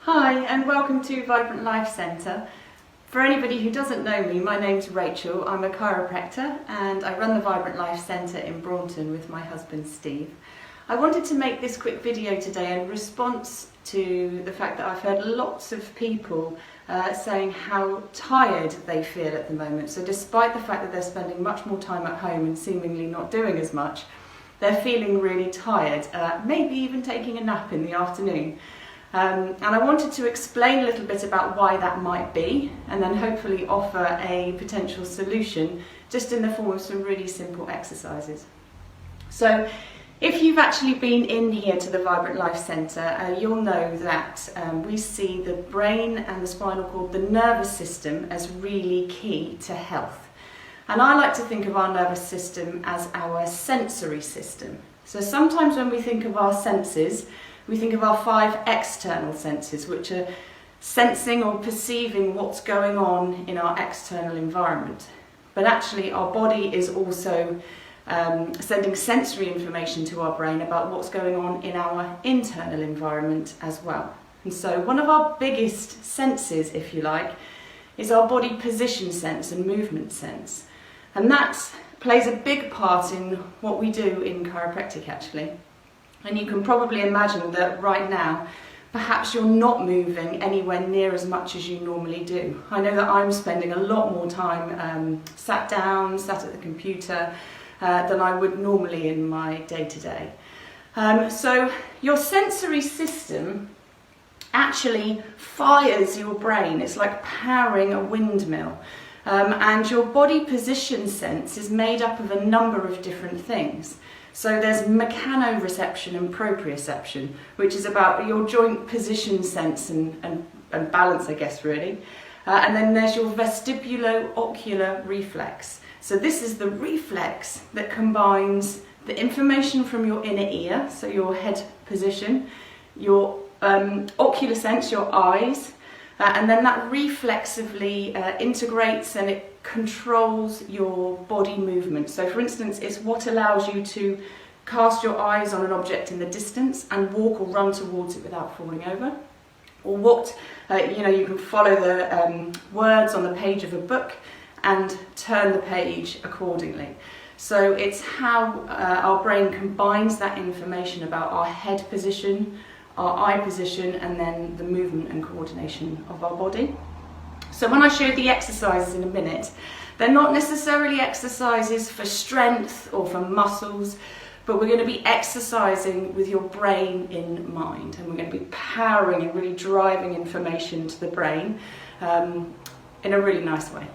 Hi and welcome to Vibrant Life Centre. For anybody who doesn't know me, my name's Rachel. I'm a chiropractor and I run the Vibrant Life Centre in Braunton with my husband Steve. I wanted to make this quick video today in response to the fact that I've heard lots of people saying how tired they feel at the moment. So despite the fact that they're spending much more time at home and seemingly not doing as much, they're feeling really tired, maybe even taking a nap in the afternoon. And I wanted to explain a little bit about why that might be, and then hopefully offer a potential solution just in the form of some really simple exercises. So if you've actually been in here to the Vibrant Life Centre, you'll know that we see the brain and the spinal cord, the nervous system, as really key to health. And I like to think of our nervous system as our sensory system. So sometimes when we think of our senses, we think of our 5 external senses, which are sensing or perceiving what's going on in our external environment. But actually our body is also sending sensory information to our brain about what's going on in our internal environment as well. And so one of our biggest senses, if you like, is our body position sense and movement sense. And that plays a big part in what we do in chiropractic actually. And you can probably imagine that right now, perhaps you're not moving anywhere near as much as you normally do. I know that I'm spending a lot more time sat down, sat at the computer, than I would normally in my day-to-day. So your sensory system actually fires your brain. It's like powering a windmill. And your body position sense is made up of a number of different things. So there's mechanoreception and proprioception, which is about your joint position sense and balance, I guess, really. And then there's your vestibulo-ocular reflex. So this is the reflex that combines the information from your inner ear, so your head position, your ocular sense, your eyes, and then that reflexively integrates and it controls your body movement. So for instance, it's what allows you to cast your eyes on an object in the distance and walk or run towards it without falling over. Or what, you can follow the words on the page of a book and turn the page accordingly. So it's how our brain combines that information about our head position, our eye position, and then the movement and coordination of our body. So when I show you the exercises in a minute, they're not necessarily exercises for strength or for muscles, but we're going to be exercising with your brain in mind, and we're going to be powering and really driving information to the brain in a really nice way.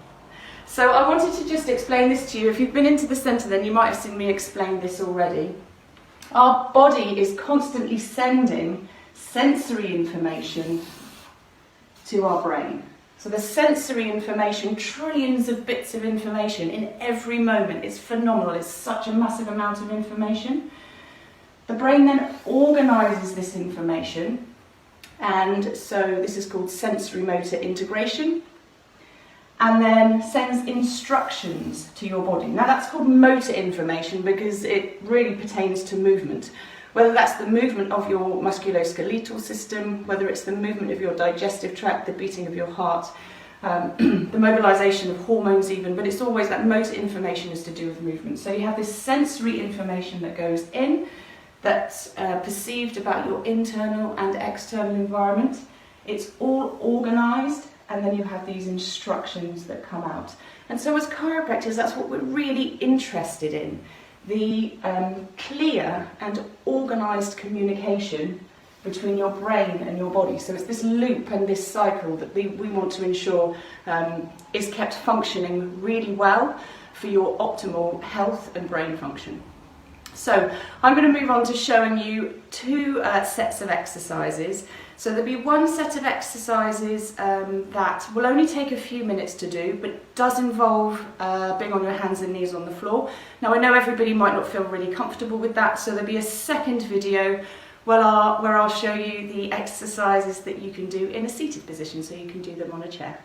So I wanted to just explain this to you. If you've been into the centre, then you might have seen me explain this already. Our body is constantly sending sensory information to our brain. So the sensory information, trillions of bits of information in every moment. It's phenomenal. It's such a massive amount of information. The brain then organises this information, and so this is called sensory motor integration, and then sends instructions to your body. Now that's called motor information because it really pertains to movement. Whether that's the movement of your musculoskeletal system, whether it's the movement of your digestive tract, the beating of your heart, the mobilization of hormones even, but it's always that motor information is to do with movement. So you have this sensory information that goes in, that's perceived about your internal and external environment. It's all organized, and then you have these instructions that come out. And so as chiropractors, that's what we're really interested in. The clear and organised communication between your brain and your body. So it's this loop and this cycle that we want to ensure is kept functioning really well for your optimal health and brain function. So I'm going to move on to showing you 2 sets of exercises. So there'll be one set of exercises that will only take a few minutes to do, but does involve being on your hands and knees on the floor. Now I know everybody might not feel really comfortable with that, so there'll be a second video where I'll show you the exercises that you can do in a seated position, so you can do them on a chair.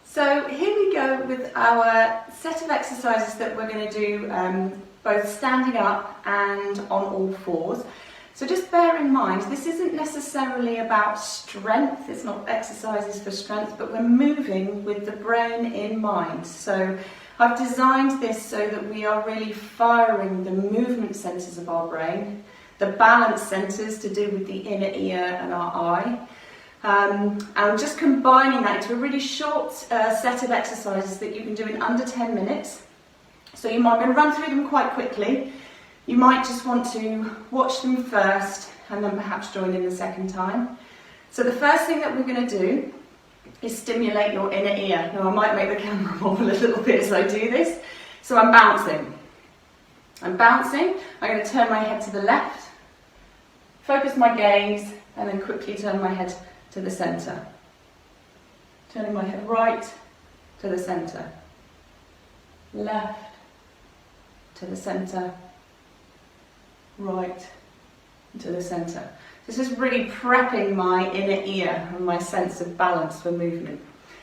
So here we go with our set of exercises that we're going to do both standing up and on all fours. So just bear in mind, this isn't necessarily about strength, it's not exercises for strength, but we're moving with the brain in mind. So I've designed this so that we are really firing the movement centres of our brain, the balance centres to do with the inner ear and our eye, and just combining that into a really short set of exercises that you can do in under 10 minutes. So I'm going to run through them quite quickly. You might just want to watch them first and then perhaps join in the second time. So the first thing that we're going to do is stimulate your inner ear. Now I might make the camera wobble a little bit as I do this. So I'm bouncing. I'm going to turn my head to the left, focus my gaze, and then quickly turn my head to the centre. Turning my head right to the centre, left to the centre, right to the centre. This is really prepping my inner ear and my sense of balance for movement.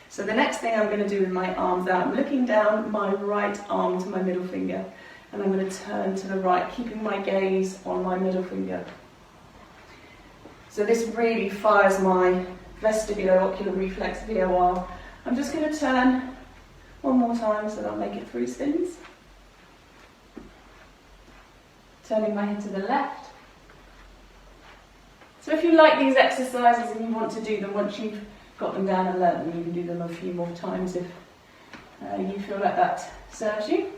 So the next thing I'm going to do with my arms out, I'm looking down my right arm to my middle finger, and I'm going to turn to the right, keeping my gaze on my middle finger. So this really fires my vestibulo-ocular reflex, VOR. I'm just going to turn one more time so that I'll make it 3 spins. Turning my head to the left. So if you like these exercises and you want to do them, once you've got them down and learnt them, you can do them a few more times if you feel like that serves you.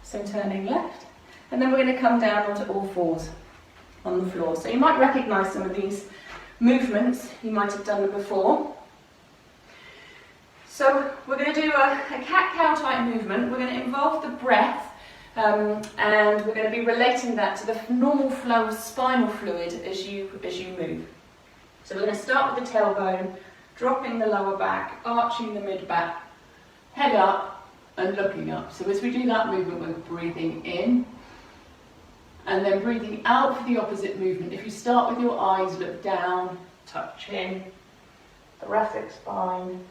So turning left. And then we're going to come down onto all fours on the floor. So you might recognise some of these movements, you might have done them before. So we're going to do a cat-cow type movement. We're going to involve the breath. And we're going to be relating that to the normal flow of spinal fluid as you move. So we're going to start with the tailbone, dropping the lower back, arching the mid-back, head up and looking up. So as we do that movement, we're breathing in and then breathing out for the opposite movement. If you start with your eyes, look down, tuck chin, thoracic spine,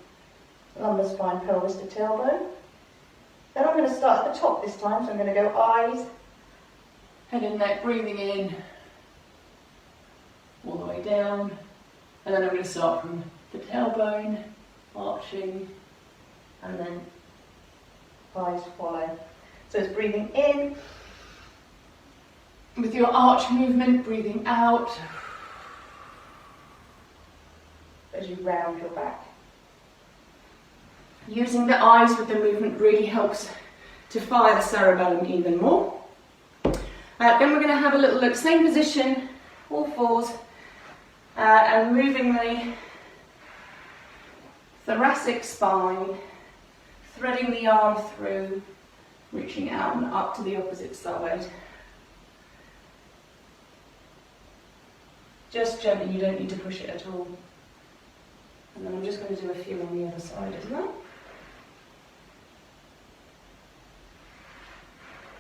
lumbar spine, pelvis to tailbone. Then I'm going to start at the top this time, so I'm going to go eyes, head and neck, breathing in, all the way down, and then I'm going to start from the tailbone, arching, and then eyes follow. So it's breathing in, with your arch movement, breathing out, as you round your back. Using the eyes with the movement really helps to fire the cerebellum even more. Then we're going to have a little look, same position, all fours, and moving the thoracic spine, threading the arm through, reaching out and up to the opposite side. Just gently, you don't need to push it at all. And then I'm just going to do a few on the other side as well.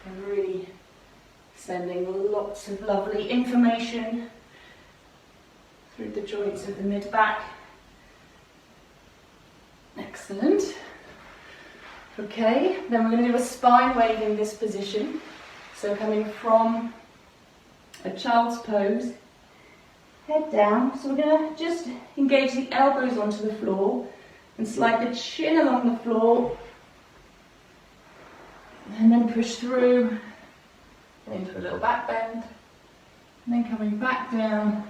And really sending lots of lovely information through the joints of the mid-back. Excellent. Okay, then we're going to do a spine wave in this position. So coming from a child's pose, head down. So we're going to just engage the elbows onto the floor and slide the chin along the floor. And then push through and into a little back bend, and then coming back down,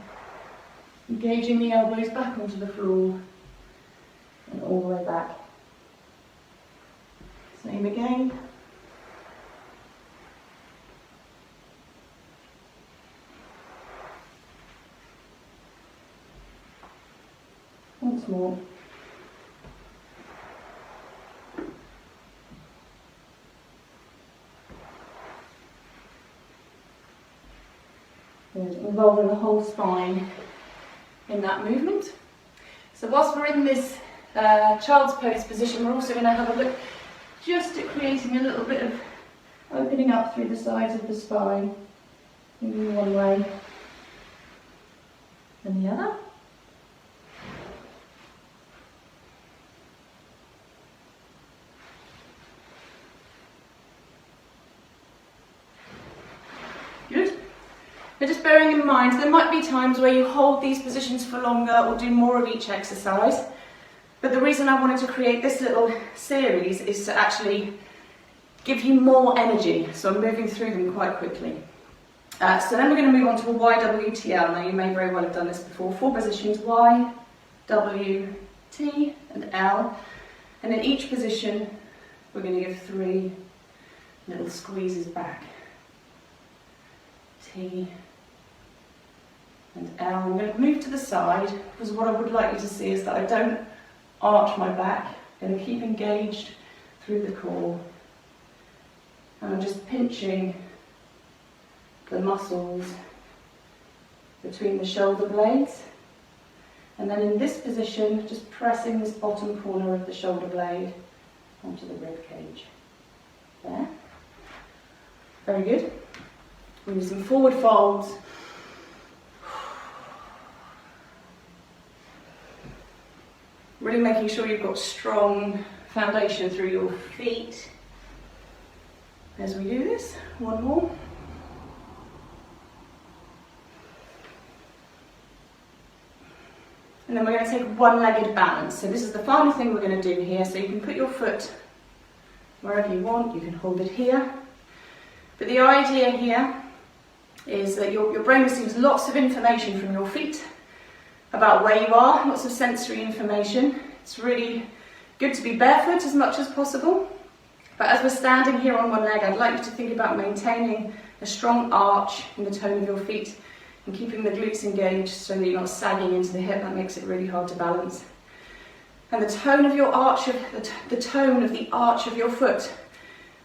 engaging the elbows back onto the floor and all the way back. Same again. Once more. Involving the whole spine in that movement. So whilst we're in this child's pose position, we're also going to have a look just at creating a little bit of opening up through the sides of the spine, moving one way and the other. Good. But just bearing in mind, there might be times where you hold these positions for longer or do more of each exercise. But the reason I wanted to create this little series is to actually give you more energy. So I'm moving through them quite quickly. So then we're going to move on to a YWTL. Now you may very well have done this before. 4 positions, Y, W, T and L. And in each position, we're going to give 3 little squeezes back. T and L. I'm going to move to the side because what I would like you to see is that I don't arch my back. I'm going to keep engaged through the core. And I'm just pinching the muscles between the shoulder blades. And then in this position, just pressing this bottom corner of the shoulder blade onto the rib cage. There. Very good. We do some forward folds. Really making sure you've got strong foundation through your feet. As we do this, one more. And then we're going to take one-legged balance. So this is the final thing we're going to do here. So you can put your foot wherever you want. You can hold it here. But the idea here is that your brain receives lots of information from your feet about where you are, lots of sensory information. It's really good to be barefoot as much as possible. But as we're standing here on one leg, I'd like you to think about maintaining a strong arch in the tone of your feet and keeping the glutes engaged so that you're not sagging into the hip. That makes it really hard to balance. And the tone of your arch, the tone of the arch of your foot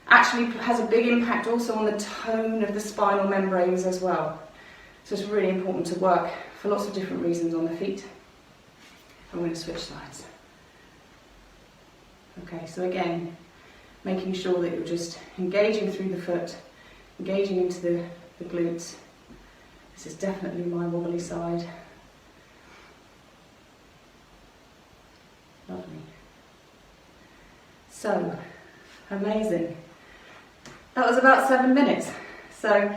actually has a big impact also on the tone of the spinal membranes as well. So it's really important to work for lots of different reasons on the feet. I'm going to switch sides. Okay, so again, making sure that you're just engaging through the foot, engaging into the glutes. This is definitely my wobbly side. Lovely. So, amazing. That was about 7 minutes. So,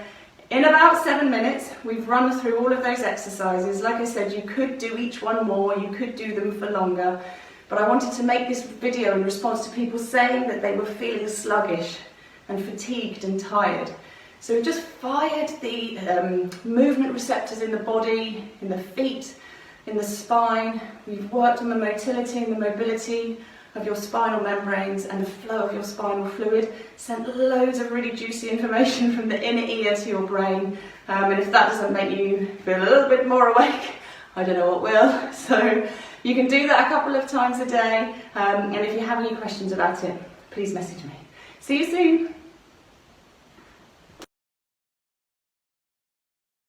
in about 7 minutes, we've run through all of those exercises. Like I said, you could do each one more, you could do them for longer, but I wanted to make this video in response to people saying that they were feeling sluggish and fatigued and tired. So we've just fired the movement receptors in the body, in the feet, in the spine. We've worked on the motility and the mobility of your spinal membranes and the flow of your spinal fluid, sent loads of really juicy information from the inner ear to your brain. And if that doesn't make you feel a little bit more awake, I don't know what will. So you can do that a couple of times a day. And if you have any questions about it, please message me. See you soon.